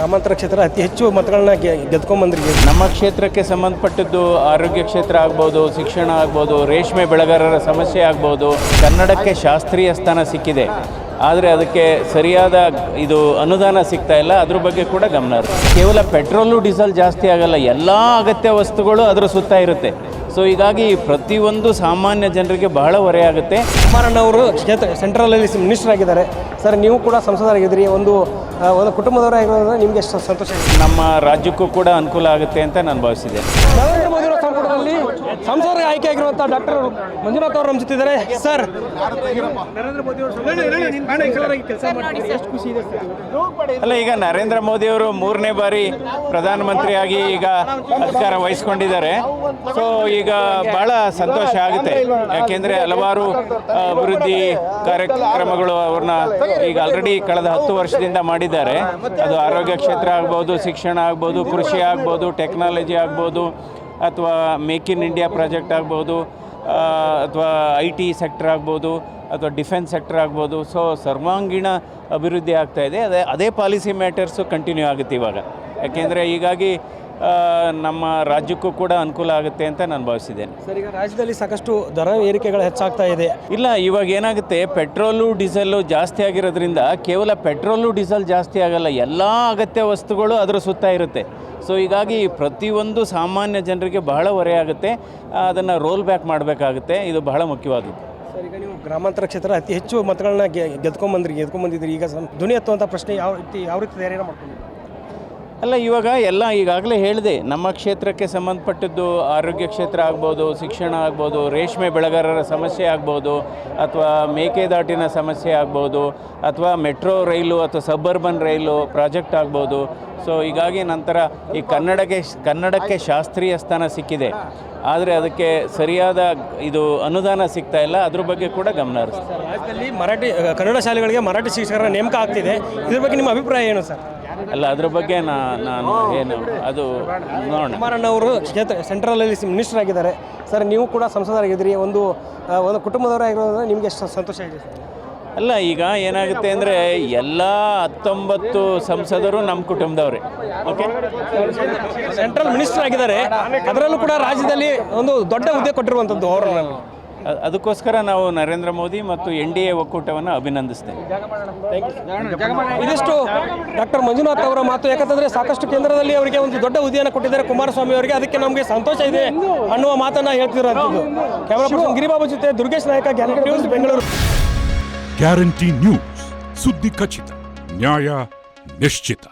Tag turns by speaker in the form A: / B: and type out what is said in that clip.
A: ಗ್ರಾಮಾಂತರ ಕ್ಷೇತ್ರ ಅತಿ ಹೆಚ್ಚು ಮತಗಳನ್ನ ಗೆದ್ಕೊಂಡ್ಬಂದ್ರಿ.
B: ನಮ್ಮ ಕ್ಷೇತ್ರಕ್ಕೆ ಸಂಬಂಧಪಟ್ಟದ್ದು ಆರೋಗ್ಯ ಕ್ಷೇತ್ರ ಆಗ್ಬೋದು, ಶಿಕ್ಷಣ ಆಗ್ಬೋದು, ರೇಷ್ಮೆ ಬೆಳೆಗಾರರ ಸಮಸ್ಯೆ ಆಗ್ಬೋದು. ಕನ್ನಡಕ್ಕೆ ಶಾಸ್ತ್ರೀಯ ಸ್ಥಾನ ಸಿಕ್ಕಿದೆ, ಆದರೆ ಅದಕ್ಕೆ ಸರಿಯಾದ ಅನುದಾನ ಸಿಗ್ತಾ ಇಲ್ಲ. ಅದ್ರ ಬಗ್ಗೆ ಕೂಡ ಗಮನ ಇರುತ್ತೆ. ಕೇವಲ ಪೆಟ್ರೋಲು ಡೀಸೆಲ್ ಜಾಸ್ತಿ ಆಗಲ್ಲ, ಎಲ್ಲ ಅಗತ್ಯ ವಸ್ತುಗಳು ಅದರ ಸುತ್ತ ಇರುತ್ತೆ. ಸೊ ಹೀಗಾಗಿ ಪ್ರತಿಯೊಂದು ಸಾಮಾನ್ಯ ಜನರಿಗೆ ಬಹಳ ಹೊರೆಯಾಗುತ್ತೆ.
A: ಕುಮಾರಣ್ಣವರು ಸೆಂಟ್ರಲಲ್ಲಿ ಮಿನಿಸ್ಟರ್ ಆಗಿದ್ದಾರೆ ಸರ್, ನೀವು ಕೂಡ ಸಂಸದರಾಗಿದ್ದೀರಿ. ಒಂದು ಕುಟುಂಬದವರಾಗಿರೋದ್ರೆ ನಿಮಗೆ ಎಷ್ಟು ಸಂತೋಷ ಇದೆ?
B: ನಮ್ಮ ರಾಜ್ಯಕ್ಕೂ ಕೂಡ ಅನುಕೂಲ ಆಗುತ್ತೆ ಅಂತ ನಾನು ಭಾವಿಸಿದ್ದೇನೆ.
A: ನರೇಂದ್ರ ಮೋದಿ ಅವರ ಸಂಪುಟದಲ್ಲಿ ಸಂಸದರಿಗೆ ಆಯ್ಕೆ ಆಗಿರುವಂಥ ಡಾಕ್ಟರ್ ಮಂಜುನಾಥ್ ಅವರು ನಮ್ಮ ಜೊತೆ ಇದ್ದಾರೆ. ಸರ್, ನರೇಂದ್ರ ಮೋದಿ ಅವರು ಕೆಲಸ ಮಾಡಿ ಎಷ್ಟು ಖುಷಿ ಇದೆ ಸರ್?
B: ಅಲ್ಲ, ಈಗ ನರೇಂದ್ರ ಮೋದಿ ಅವರು 3ನೇ ಬಾರಿ ಪ್ರಧಾನಮಂತ್ರಿಯಾಗಿ ಈಗ ಅಧಿಕಾರ ವಹಿಸ್ಕೊಂಡಿದ್ದಾರೆ. ಸೊ ಈಗ ಬಹಳ ಸಂತೋಷ ಆಗುತ್ತೆ, ಯಾಕೆಂದರೆ ಹಲವಾರು ಅಭಿವೃದ್ಧಿ ಕಾರ್ಯಕ್ರಮಗಳು ಅವ್ರನ್ನ ಈಗ ಆಲ್ರೆಡಿ ಕಳೆದ 10 ವರ್ಷದಿಂದ ಮಾಡಿದ್ದಾರೆ. ಅದು ಆರೋಗ್ಯ ಕ್ಷೇತ್ರ ಆಗ್ಬೋದು, ಶಿಕ್ಷಣ ಆಗ್ಬೋದು, ಕೃಷಿ ಆಗ್ಬೋದು, ಟೆಕ್ನಾಲಜಿ ಆಗ್ಬೋದು, ಅಥವಾ ಮೇಕ್ ಇನ್ ಇಂಡಿಯಾ ಪ್ರಾಜೆಕ್ಟ್ ಆಗ್ಬೋದು, ಅಥವಾ IT ಸೆಕ್ಟರ್ ಆಗ್ಬೋದು, ಅಥವಾ ಡಿಫೆನ್ಸ್ ಸೆಕ್ಟರ್ ಆಗ್ಬೋದು. ಸೊ ಸರ್ವಾಂಗೀಣ ಅಭಿವೃದ್ಧಿ ಆಗ್ತಾಯಿದೆ. ಅದೇ ಪಾಲಿಸಿ ಮ್ಯಾಟರ್ಸು ಕಂಟಿನ್ಯೂ ಆಗುತ್ತೆ ಇವಾಗ, ಯಾಕೆಂದರೆ ಹೀಗಾಗಿ ನಮ್ಮ ರಾಜ್ಯಕ್ಕೂ ಕೂಡ ಅನುಕೂಲ ಆಗುತ್ತೆ ಅಂತ ನಾನು ಭಾವಿಸಿದ್ದೇನೆ.
A: ಸರ್, ಈಗ ರಾಜ್ಯದಲ್ಲಿ ಸಾಕಷ್ಟು ದರ ಏರಿಕೆಗಳು ಹೆಚ್ಚಾಗ್ತಾ ಇದೆ.
B: ಇಲ್ಲ, ಇವಾಗ ಏನಾಗುತ್ತೆ, ಪೆಟ್ರೋಲು ಡೀಸೆಲ್ಲು ಜಾಸ್ತಿ ಆಗಿರೋದ್ರಿಂದ ಕೇವಲ ಪೆಟ್ರೋಲು ಡೀಸೆಲ್ ಜಾಸ್ತಿ ಆಗಲ್ಲ, ಎಲ್ಲ ಅಗತ್ಯ ವಸ್ತುಗಳು ಅದರ ಸುತ್ತ ಇರುತ್ತೆ. ಸೊ ಹೀಗಾಗಿ ಪ್ರತಿಯೊಂದು ಸಾಮಾನ್ಯ ಜನರಿಗೆ ಬಹಳ ಹೊರೆಯಾಗುತ್ತೆ. ಅದನ್ನು ರೋಲ್ ಬ್ಯಾಕ್ ಮಾಡಬೇಕಾಗುತ್ತೆ. ಇದು ಬಹಳ ಮುಖ್ಯವಾದದ್ದು.
A: ಸರ್, ಈಗ ನೀವು ಗ್ರಾಮಾಂತರ ಕ್ಷೇತ್ರ ಅತಿ ಹೆಚ್ಚು ಮತಗಳನ್ನ ಗೆದ್ಕೊಂಡ್ಬಂದಿದ್ದೀರಿ. ಈಗ ಧ್ವನಿ ಎತ್ತುವಂಥ ಪ್ರಶ್ನೆ ಯಾವ ರೀತಿ ತಯಾರಿ ಮಾಡ್ಕೊಂಡಿದ್ದೀರಿ?
B: ಅಲ್ಲ, ಇವಾಗ ಈಗಾಗಲೇ ಹೇಳಿದೆ, ನಮ್ಮ ಕ್ಷೇತ್ರಕ್ಕೆ ಸಂಬಂಧಪಟ್ಟದ್ದು ಆರೋಗ್ಯ ಕ್ಷೇತ್ರ ಆಗ್ಬೋದು, ಶಿಕ್ಷಣ ಆಗ್ಬೋದು, ರೇಷ್ಮೆ ಬೆಳೆಗಾರರ ಸಮಸ್ಯೆ ಆಗ್ಬೋದು, ಅಥವಾ ಮೇಕೆದಾಟಿನ ಸಮಸ್ಯೆ ಆಗ್ಬೋದು, ಅಥವಾ ಮೆಟ್ರೋ ರೈಲು ಅಥವಾ ಸಬ್ಬರ್ಬನ್ ರೈಲು ಪ್ರಾಜೆಕ್ಟ್ ಆಗ್ಬೋದು. ಸೊ ಹೀಗಾಗಿ ನಂತರ ಈ ಕನ್ನಡಕ್ಕೆ ಶಾಸ್ತ್ರೀಯ ಸ್ಥಾನ ಸಿಕ್ಕಿದೆ, ಆದರೆ ಅದಕ್ಕೆ ಸರಿಯಾದ ಅನುದಾನ ಸಿಗ್ತಾ ಇಲ್ಲ. ಅದ್ರ ಬಗ್ಗೆ ಕೂಡ ಗಮನ ಹರಿಸ್ತಾರೆ.
A: ರಾಜ್ಯದಲ್ಲಿ ಕನ್ನಡ ಶಾಲೆಗಳಿಗೆ ಮರಾಠಿ ಶಿಕ್ಷಕರ ನೇಮಕ ಆಗ್ತಿದೆ, ಇದ್ರ ಬಗ್ಗೆ ನಿಮ್ಮ ಅಭಿಪ್ರಾಯ ಏನು ಸರ್?
B: ಅಲ್ಲ, ಅದ್ರ ಬಗ್ಗೆ ನಾನು ಏನು ಅದು ನೋಡೋಣ.
A: ಕುಮಾರಣ್ಣವರು ಸೆಂಟ್ರಲಲ್ಲಿ ಮಿನಿಸ್ಟರ್ ಆಗಿದ್ದಾರೆ ಸರ್, ನೀವು ಕೂಡ ಸಂಸದರಾಗಿದ್ದೀರಿ. ಒಂದು ಕುಟುಂಬದವರಾಗಿರೋದ್ರೆ ನಿಮಗೆ ಎಷ್ಟು ಸಂತೋಷ ಇದೆ ಸರ್?
B: ಅಲ್ಲ, ಈಗ ಏನಾಗುತ್ತೆ ಅಂದರೆ ಎಲ್ಲ 19 ಸಂಸದರು ನಮ್ಮ ಕುಟುಂಬದವರೇ. ಓಕೆ,
A: ಸೆಂಟ್ರಲ್ ಮಿನಿಸ್ಟರ್ ಆಗಿದ್ದಾರೆ, ಅದರಲ್ಲೂ ಕೂಡ ರಾಜ್ಯದಲ್ಲಿ ಒಂದು ದೊಡ್ಡ ಹುದ್ದೆ ಕೊಟ್ಟಿರುವಂಥದ್ದು ಅವರು.
B: ಅದಕ್ಕೋಸ್ಕರ ನಾವು ನರೇಂದ್ರ ಮೋದಿ ಮತ್ತು NDA ಒಕ್ಕೂಟವನ್ನು ಅಭಿನಂದಿಸ್ತೇವೆ.
A: ಇದಿಷ್ಟು ಡಾಕ್ಟರ್ ಮಂಜುನಾಥ್ ಅವರ ಮಾತು. ಯಾಕಂತಂದರೆ ಸಾಕಷ್ಟು ಕೇಂದ್ರದಲ್ಲಿ ಅವರಿಗೆ ಒಂದು ದೊಡ್ಡ ಹುದ್ದೆಯನ್ನು ಕೊಟ್ಟಿದ್ದಾರೆ ಕುಮಾರಸ್ವಾಮಿ ಅವರಿಗೆ, ಅದಕ್ಕೆ ನಮಗೆ ಸಂತೋಷ ಇದೆ ಅನ್ನುವ ಮಾತನ್ನು ಹೇಳ್ತಿರೋಂಥದ್ದು. ಕ್ಯಾಮರಾ ಪರ್ಸನ್ ಗಿರಿಬಾಬು ಜೊತೆ ದುರ್ಗೇಶ್ ನಾಯಕ, guarantee news, Bengaluru.
C: Guarantee news, ಸುದ್ದಿ ಖಚಿತ, ನ್ಯಾಯ ನಿಶ್ಚಿತ.